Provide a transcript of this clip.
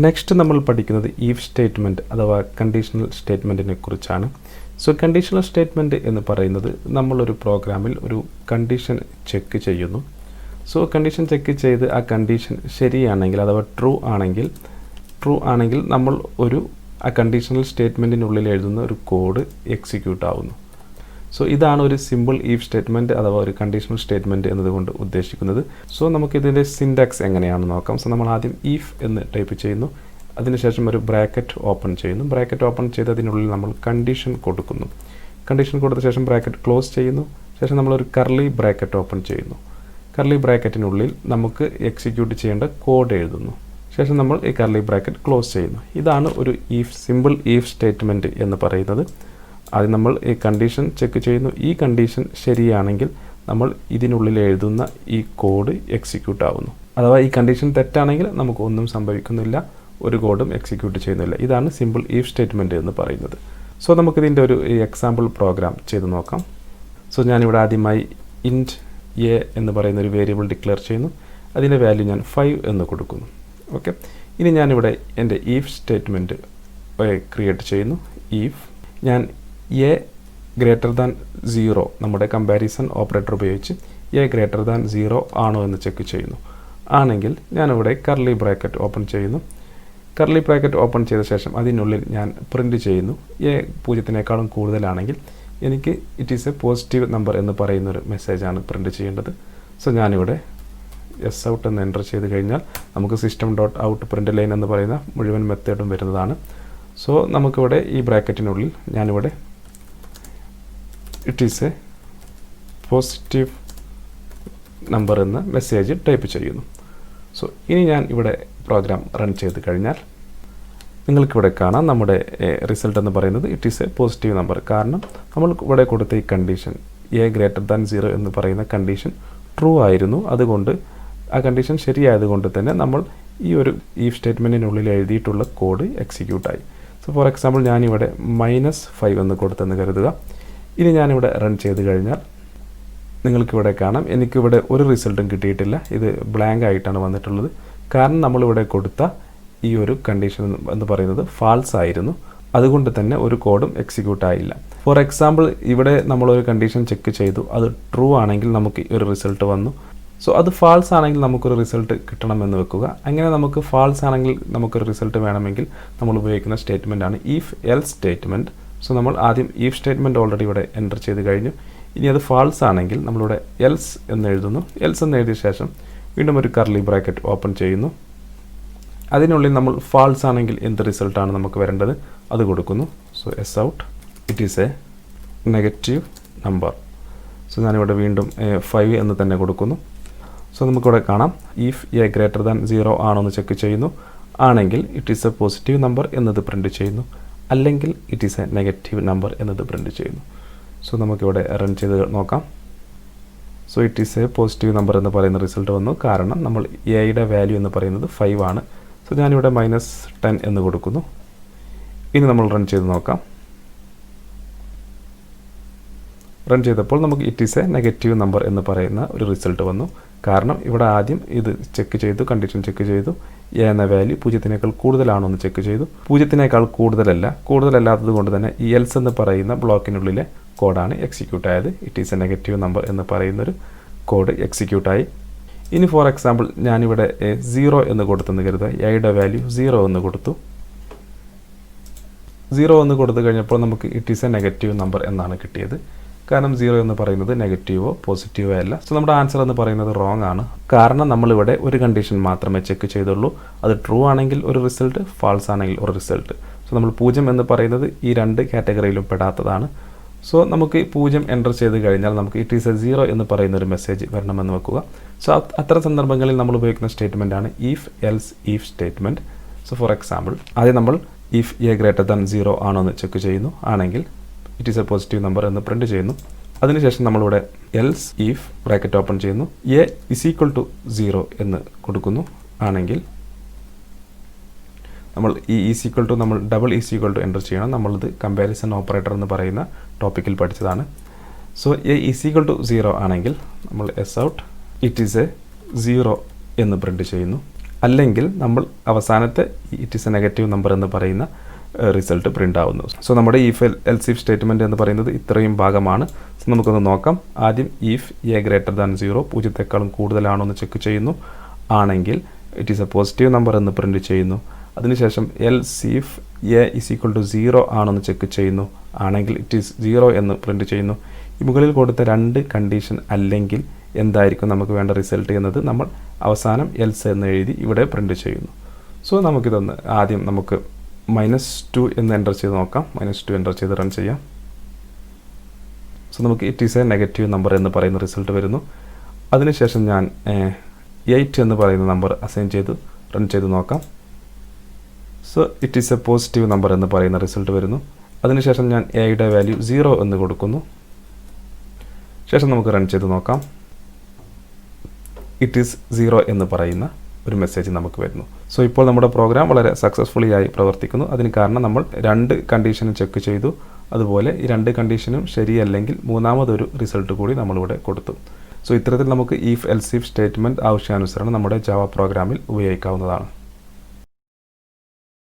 Next നമ്മൾ പഠിക്കുന്നത് if statement അഥവാ കണ്ടീഷണൽ സ്റ്റേറ്റ്മെൻറ്റിനെ കുറിച്ചാണ്. സോ കണ്ടീഷണൽ സ്റ്റേറ്റ്മെൻറ്റ് എന്ന് പറയുന്നത് നമ്മളൊരു പ്രോഗ്രാമിൽ ഒരു കണ്ടീഷൻ ചെക്ക് ചെയ്യുന്നു. സോ കണ്ടീഷൻ ചെക്ക് ചെയ്ത് ആ കണ്ടീഷൻ ശരിയാണെങ്കിൽ അഥവാ ട്രൂ ആണെങ്കിൽ നമ്മൾ ആ കണ്ടീഷണൽ സ്റ്റേറ്റ്മെൻറ്റിനുള്ളിൽ എഴുതുന്ന ഒരു കോഡ് എക്സിക്യൂട്ട് ആവുന്നു. സോ ഇതാണ് ഒരു സിമ്പിൾ ഈഫ് സ്റ്റേറ്റ്മെൻറ്റ് അഥവാ ഒരു കണ്ടീഷണൽ സ്റ്റേറ്റ്മെൻറ്റ് എന്നതുകൊണ്ട് ഉദ്ദേശിക്കുന്നത്. സോ നമുക്കിതിൻ്റെ സിൻടാക്സ് എങ്ങനെയാണെന്ന് നോക്കാം. സോ നമ്മൾ ആദ്യം ഈഫ് എന്ന് ടൈപ്പ് ചെയ്യുന്നു. അതിനുശേഷം ഒരു ബ്രാക്കറ്റ് ഓപ്പൺ ചെയ്യുന്നു. ബ്രാക്കറ്റ് ഓപ്പൺ ചെയ്തതിനുള്ളിൽ നമ്മൾ കണ്ടീഷൻ കൊടുക്കുന്നു. കണ്ടീഷൻ കൊടുത്ത ശേഷം ബ്രാക്കറ്റ് ക്ലോസ് ചെയ്യുന്നു. ശേഷം നമ്മളൊരു കർലി ബ്രാക്കറ്റ് ഓപ്പൺ ചെയ്യുന്നു. കർലി ബ്രാക്കറ്റിനുള്ളിൽ നമുക്ക് എക്സിക്യൂട്ട് ചെയ്യേണ്ട കോഡ് എഴുതുന്നു. ശേഷം നമ്മൾ ഈ കർലി ബ്രാക്കറ്റ് ക്ലോസ് ചെയ്യുന്നു. ഇതാണ് ഒരു സിമ്പിൾ ഈഫ് സ്റ്റേറ്റ്മെൻറ്റ് എന്ന് പറയുന്നത്. ആദ്യം നമ്മൾ ഈ കണ്ടീഷൻ ചെക്ക് ചെയ്യുന്നു. ഈ കണ്ടീഷൻ ശരിയാണെങ്കിൽ നമ്മൾ ഇതിനുള്ളിൽ എഴുതുന്ന ഈ കോഡ് എക്സിക്യൂട്ട് ആവുന്നു. അഥവാ ഈ കണ്ടീഷൻ തെറ്റാണെങ്കിൽ നമുക്ക് ഒന്നും സംഭവിക്കുന്നില്ല, ഒരു കോഡും എക്സിക്യൂട്ട് ചെയ്യുന്നില്ല. ഇതാണ് സിമ്പിൾ ഈഫ് സ്റ്റേറ്റ്മെൻറ്റ് എന്ന് പറയുന്നത്. സോ നമുക്കിതിൻ്റെ ഒരു എക്സാമ്പിൾ പ്രോഗ്രാം ചെയ്ത് നോക്കാം. സോ ഞാനിവിടെ ആദ്യമായി ഇൻറ്റ് എ എന്ന് പറയുന്ന ഒരു വേരിയബിൾ ഡിക്ലെയർ ചെയ്യുന്നു. അതിൻ്റെ വാല്യൂ ഞാൻ 5 എന്ന് കൊടുക്കുന്നു. ഓക്കെ, ഇനി ഞാനിവിടെ എൻ്റെ ഈഫ് സ്റ്റേറ്റ്മെൻറ്റ് ക്രിയേറ്റ് ചെയ്യുന്നു. ഈഫ് ഞാൻ എ ഗ്രേറ്റർ ദാൻ 0 നമ്മുടെ കമ്പാരിസൺ ഓപ്പറേറ്റർ ഉപയോഗിച്ച് എ ഗ്രേറ്റർ ദാൻ 0 ആണോ എന്ന് ചെക്ക് ചെയ്യുന്നു. ആണെങ്കിൽ ഞാനിവിടെ കർലി ബ്രാക്കറ്റ് ഓപ്പൺ ചെയ്യുന്നു. കർലി ബ്രാക്കറ്റ് ഓപ്പൺ ചെയ്ത ശേഷം അതിനുള്ളിൽ ഞാൻ പ്രിൻറ്റ് ചെയ്യുന്നു. എ 0 കൂടുതലാണെങ്കിൽ എനിക്ക് it is a positive number എന്ന് പറയുന്നൊരു മെസ്സേജാണ് പ്രിൻറ്റ് ചെയ്യേണ്ടത്. സോ ഞാനിവിടെ എസ് ഔട്ട് എന്ന് എൻ്റർ ചെയ്ത് കഴിഞ്ഞാൽ നമുക്ക് system dot out print line എന്ന് പറയുന്ന മുഴുവൻ മെത്തേഡും വരുന്നതാണ്. സോ നമുക്കിവിടെ ഈ ബ്രാക്കറ്റിനുള്ളിൽ ഞാനിവിടെ it is a positive number എന്ന മെസ്സേജ് ടൈപ്പ് ചെയ്യുന്നു. സോ ഇനി ഞാൻ ഇവിടെ പ്രോഗ്രാം റൺ ചെയ്ത് കഴിഞ്ഞാൽ നിങ്ങൾക്കിവിടെ കാണാം നമ്മുടെ റിസൾട്ട് എന്ന് പറയുന്നത് it is a positive number. കാരണം നമ്മൾ ഇവിടെ കൊടുത്ത ഈ കണ്ടീഷൻ എ ഗ്രേറ്റർ ദാൻ 0 എന്ന് പറയുന്ന കണ്ടീഷൻ ട്രൂ ആയിരുന്നു. അതുകൊണ്ട് ആ കണ്ടീഷൻ ശരിയായതുകൊണ്ട് തന്നെ നമ്മൾ ഈ ഒരു ഈഫ് സ്റ്റേറ്റ്മെൻറ്റിനുള്ളിൽ എഴുതിയിട്ടുള്ള കോഡ് എക്സിക്യൂട്ടായി. സോ ഫോർ എക്സാമ്പിൾ ഞാനിവിടെ -5 എന്ന് കൊടുത്തെന്ന് കരുതുക. ഇനി ഞാനിവിടെ റൺ ചെയ്ത് കഴിഞ്ഞാൽ നിങ്ങൾക്കിവിടെ കാണാം എനിക്കിവിടെ ഒരു റിസൾട്ടും കിട്ടിയിട്ടില്ല. ഇത് ബ്ലാങ്ക് ആയിട്ടാണ് വന്നിട്ടുള്ളത്. കാരണം നമ്മളിവിടെ കൊടുത്ത ഈ ഒരു കണ്ടീഷൻ എന്ന് പറയുന്നത് ഫാൾസ് ആയിരുന്നു. അതുകൊണ്ട് തന്നെ ഒരു കോഡും എക്സിക്യൂട്ട് ആയില്ല. ഫോർ എക്സാമ്പിൾ ഇവിടെ നമ്മളൊരു കണ്ടീഷൻ ചെക്ക് ചെയ്തു, അത് ട്രൂ ആണെങ്കിൽ നമുക്ക് ഒരു റിസൾട്ട് വന്നു. സോ അത് ഫാൾസ് ആണെങ്കിൽ നമുക്കൊരു റിസൾട്ട് കിട്ടണമെന്ന് വെക്കുക. അങ്ങനെ നമുക്ക് ഫാൾസ് ആണെങ്കിൽ നമുക്കൊരു റിസൾട്ട് വേണമെങ്കിൽ നമ്മൾ ഉപയോഗിക്കുന്ന സ്റ്റേറ്റ്മെൻറ്റാണ് ഈഫ് എൽസ് സ്റ്റേറ്റ്മെൻറ്റ്. സോ നമ്മൾ ആദ്യം ഈഫ് സ്റ്റേറ്റ്മെൻറ്റ് ഓൾറെഡി ഇവിടെ എൻ്റർ ചെയ്ത് കഴിഞ്ഞു. ഇനി അത് ഫാൾസ് ആണെങ്കിൽ നമ്മളിവിടെ എൽസ് എന്ന് എഴുതുന്നു. എൽസ് എന്ന് എഴുതിയ ശേഷം വീണ്ടും ഒരു കർലി ബ്രാക്കറ്റ് ഓപ്പൺ ചെയ്യുന്നു. അതിനുള്ളിൽ നമ്മൾ ഫാൾസ് ആണെങ്കിൽ എന്ത് റിസൾട്ടാണ് നമുക്ക് വരേണ്ടത് അത് കൊടുക്കുന്നു. സോ എസ് ഔട്ട് it is a negative number. So ഞാനിവിടെ വീണ്ടും 5 എന്ന് തന്നെ കൊടുക്കുന്നു. സോ നമുക്കിവിടെ കാണാം ഈഫ് എ ഗ്രേറ്റർ ദാൻ 0 ആണോ എന്ന് ചെക്ക് ചെയ്യുന്നു. ആണെങ്കിൽ it is a positive number എന്നത് പ്രിൻറ്റ് ചെയ്യുന്നു. അല്ലെങ്കിൽ it is a negative number എന്നത് പ്രിൻറ്റ് ചെയ്യുന്നു. സോ നമുക്കിവിടെ റൺ ചെയ്ത് നോക്കാം. So it is a positive number എന്ന് പറയുന്ന റിസൾട്ട് വന്നു. കാരണം നമ്മൾ എയുടെ വാല്യൂ എന്ന് പറയുന്നത് 5 ആണ്. സോ ഞാനിവിടെ -10 എന്ന് കൊടുക്കുന്നു. ഇനി നമ്മൾ റൺ ചെയ്ത് നോക്കാം. റൺ ചെയ്തപ്പോൾ നമുക്ക് it is a negative number എന്ന് പറയുന്ന ഒരു റിസൾട്ട് വന്നു. കാരണം ഇവിടെ ആദ്യം ഇത് ചെക്ക് ചെയ്തു, കണ്ടീഷൻ ചെക്ക് ചെയ്തു, എ എന്ന വാല്യൂ 0 കൂടുതലാണോ എന്ന് ചെക്ക് ചെയ്തു. 0 കൂടുതലല്ലാത്തത് കൊണ്ട് തന്നെ ഈ എൽസ് എന്ന് പറയുന്ന ബ്ലോക്കിനുള്ളിലെ കോഡാണ് എക്സിക്യൂട്ട് ആയത്. It is a negative number എന്ന് പറയുന്നൊരു കോഡ് എക്സിക്യൂട്ടായി. ഇനി ഫോർ എക്സാമ്പിൾ ഞാനിവിടെ 0 എന്ന് കൊടുത്തെന്ന് കരുതുക. എയുടെ വാല്യൂ 0 എന്ന് കൊടുത്തു. 0 എന്ന് കൊടുത്തു കഴിഞ്ഞപ്പോൾ നമുക്ക് it is a negative number എന്നാണ് കിട്ടിയത്. കാരണം 0 എന്ന് പറയുന്നത് നെഗറ്റീവോ പോസിറ്റീവോ അല്ല. സോ നമ്മുടെ ആൻസർ എന്ന് പറയുന്നത് റോങ് ആണ്. കാരണം നമ്മളിവിടെ ഒരു കണ്ടീഷൻ മാത്രമേ ചെക്ക് ചെയ്തുള്ളൂ. അത് ട്രൂ ആണെങ്കിൽ ഒരു റിസൾട്ട്, ഫാൾസ് ആണെങ്കിൽ ഒരു റിസൾട്ട്. സോ നമ്മൾ 0 എന്ന് പറയുന്നത് ഈ 2 കാറ്റഗറിയിലും പെടാത്തതാണ്. സോ നമുക്ക് 0 എൻ്റർ ചെയ്ത് കഴിഞ്ഞാൽ നമുക്ക് ഇറ്റ് ഈസ് എ 0 എന്ന് പറയുന്ന ഒരു മെസ്സേജ് വരണമെന്ന് വെക്കുക. സോ അത്തരം സന്ദർഭങ്ങളിൽ നമ്മൾ ഉപയോഗിക്കുന്ന സ്റ്റേറ്റ്മെൻറ്റാണ് if else if statement. So for example ആദ്യം നമ്മൾ ഈഫ് എ ഗ്രേറ്റർ ദാൻ 0 ആണോ എന്ന് ചെക്ക് ചെയ്യുന്നു. ആണെങ്കിൽ it is a positive number എന്ന് പ്രിൻറ്റ് ചെയ്യുന്നു. അതിനുശേഷം നമ്മളിവിടെ എൽസ് ഈഫ് ബ്രാക്കറ്റ് ഓപ്പൺ ചെയ്യുന്നു. എ ഇസ് ഈക്വൽ ടു 0 എന്ന് കൊടുക്കുന്നു. ആണെങ്കിൽ നമ്മൾ ഈ ഈസ് ഈക്വൽ ടു നമ്മൾ double is equal to enter ചെയ്യണം. നമ്മളിത് കമ്പാരിസൺ ഓപ്പറേറ്റർ എന്ന് പറയുന്ന ടോപ്പിക്കിൽ പഠിച്ചതാണ്. So A is equal to 0 ആണെങ്കിൽ നമ്മൾ എസ് ഔട്ട് ഇറ്റ് ഈസ് എ 0 എന്ന് പ്രിൻറ്റ് ചെയ്യുന്നു. അല്ലെങ്കിൽ നമ്മൾ അവസാനത്തെ it is a negative number എന്ന് പറയുന്ന റിസൾട്ട് പ്രിൻ്റ് ആവുന്നു. സോ നമ്മുടെ ഈഫ് എൽസ് ഇഫ് സ്റ്റേറ്റ്മെൻറ്റ് എന്ന് പറയുന്നത് ഇത്രയും ഭാഗമാണ്. സോ നമുക്കൊന്ന് നോക്കാം. ആദ്യം ഈഫ് എ ഗ്രേറ്റർ ദാൻ 0 പൂജ്യത്തെക്കാളും കൂടുതലാണോ എന്ന് ചെക്ക് ചെയ്യുന്നു. ആണെങ്കിൽ it is a positive number എന്ന് പ്രിൻറ്റ് ചെയ്യുന്നു. അതിനുശേഷം else if A is equal to 0 ആണോ എന്ന് ചെക്ക് ചെയ്യുന്നു. ആണെങ്കിൽ ഇറ്റ് ഈസ് 0 എന്ന് പ്രിൻറ്റ് ചെയ്യുന്നു. ഈ മുകളിൽ കൊടുത്ത 2 കണ്ടീഷൻ അല്ലെങ്കിൽ എന്തായിരിക്കും നമുക്ക് വേണ്ട റിസൾട്ട് എന്നത് നമ്മൾ അവസാനം എൽസ് എന്ന് എഴുതി ഇവിടെ പ്രിൻറ്റ് ചെയ്യുന്നു. സോ നമുക്കിതൊന്ന് ആദ്യം നമുക്ക് -2 എന്ന് എൻ്റർ ചെയ്ത് നോക്കാം. -2 എൻ്റർ ചെയ്ത് റൺ ചെയ്യാം. സോ നമുക്ക് it is a negative number എന്ന് പറയുന്ന റിസൾട്ട് വരുന്നു. അതിനുശേഷം ഞാൻ 8 എന്ന് പറയുന്ന നമ്പർ അസൈൻ ചെയ്ത് റൺ ചെയ്ത് നോക്കാം. So it is a positive number എന്ന് പറയുന്ന റിസൾട്ട് വരുന്നു. അതിനുശേഷം ഞാൻ എയുടെ വാല്യൂ 0 എന്ന് കൊടുക്കുന്നു. ശേഷം നമുക്ക് റൺ ചെയ്ത് നോക്കാം. ഇറ്റ് ഈസ് 0 എന്ന് പറയുന്ന ഒരു മെസ്സേജ് നമുക്ക് വരുന്നു. സോ ഇപ്പോൾ നമ്മുടെ പ്രോഗ്രാം വളരെ സക്സസ്ഫുള്ളി ആയി പ്രവർത്തിക്കുന്നു. അതിന് കാരണം നമ്മൾ 2 കണ്ടീഷനും ചെക്ക് ചെയ്തു. അതുപോലെ ഈ 2 കണ്ടീഷനും ശരിയല്ലെങ്കിൽ മൂന്നാമതൊരു റിസൾട്ട് കൂടി നമ്മളിവിടെ കൊടുത്തു. സോ ഇത്തരത്തിൽ നമുക്ക് ഈഫ് എൽസ് ഇഫ് സ്റ്റേറ്റ്മെൻറ്റ് ആവശ്യാനുസരണം നമ്മുടെ ജാവ പ്രോഗ്രാമിൽ ഉപയോഗിക്കാവുന്നതാണ്.